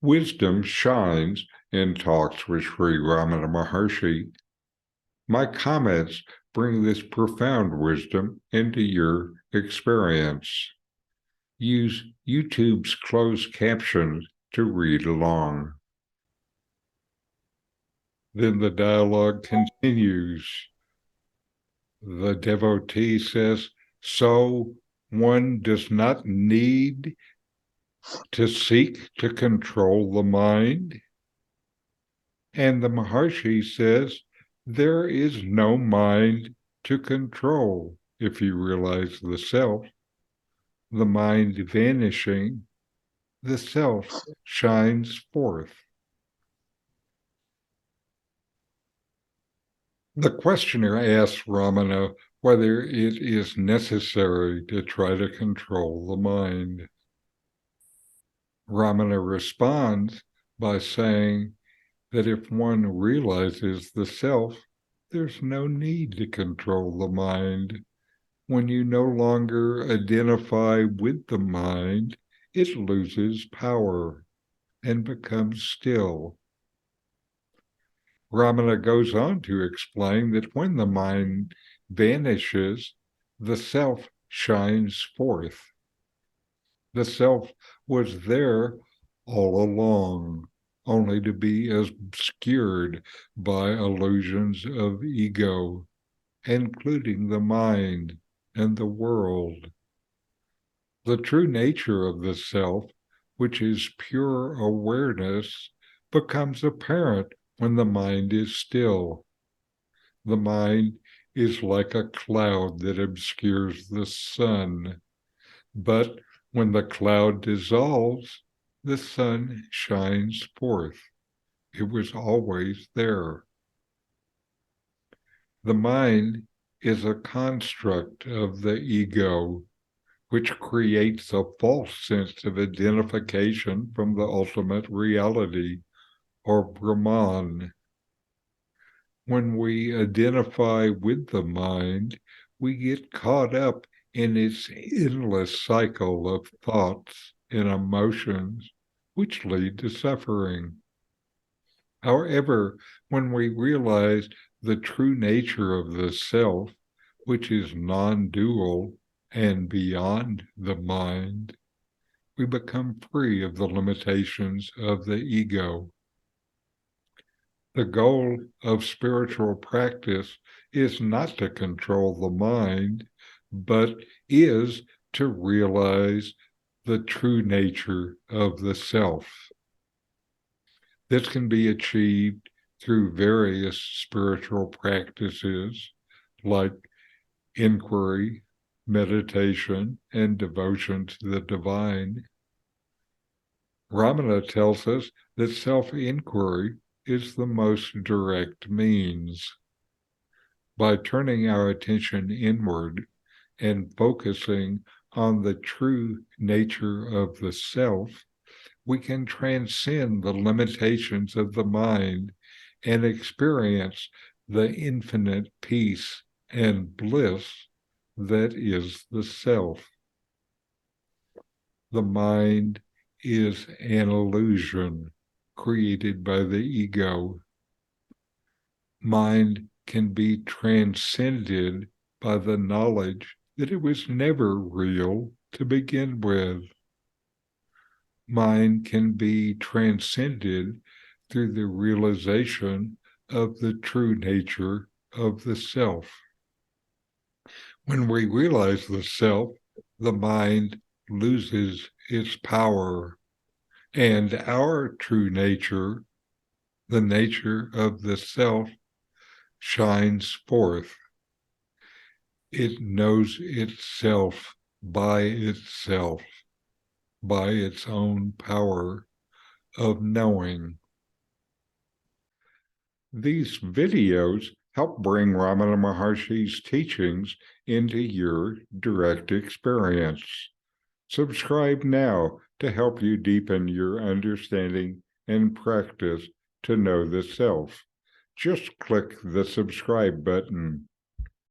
Wisdom shines in talks with Sri Ramana Maharshi. My comments bring this profound wisdom into your experience. Use YouTube's closed captions to read along. Then the dialogue continues. The devotee says, so one does not need to seek to control the mind? And the Maharshi says, there is no mind to control if you realize the self. The mind vanishing, the self shines forth. The questioner asks Ramana whether it is necessary to try to control the mind. Ramana responds by saying that if one realizes the self, there's no need to control the mind. When you no longer identify with the mind, it loses power and becomes still. Ramana goes on to explain that when the mind vanishes, the self shines forth. The self was there all along, only to be obscured by illusions of ego, including the mind and the world. The true nature of the self, which is pure awareness, becomes apparent when the mind is still. The mind is like a cloud that obscures the sun, but when the cloud dissolves, the sun shines forth. It was always there. The mind is a construct of the ego, which creates a false sense of identification from the ultimate reality, or Brahman. When we identify with the mind, we get caught up in its endless cycle of thoughts and emotions, which lead to suffering. However, when we realize the true nature of the self, which is non-dual and beyond the mind, we become free of the limitations of the ego. The goal of spiritual practice is not to control the mind, but is to realize the true nature of the self. This can be achieved through various spiritual practices like inquiry, meditation, and devotion to the divine. Ramana tells us that self-inquiry is the most direct means. By turning our attention inward and focusing on the true nature of the self, we can transcend the limitations of the mind and experience the infinite peace and bliss that is the self. The mind is an illusion created by the ego. Mind can be transcended by the knowledge that it was never real to begin with. Mind can be transcended through the realization of the true nature of the self. When we realize the self, the mind loses its power, and our true nature, the nature of the self, shines forth. It knows itself, by its own power of knowing. These videos help bring Ramana Maharshi's teachings into your direct experience. Subscribe now to help you deepen your understanding and practice to know the self. Just click the subscribe button.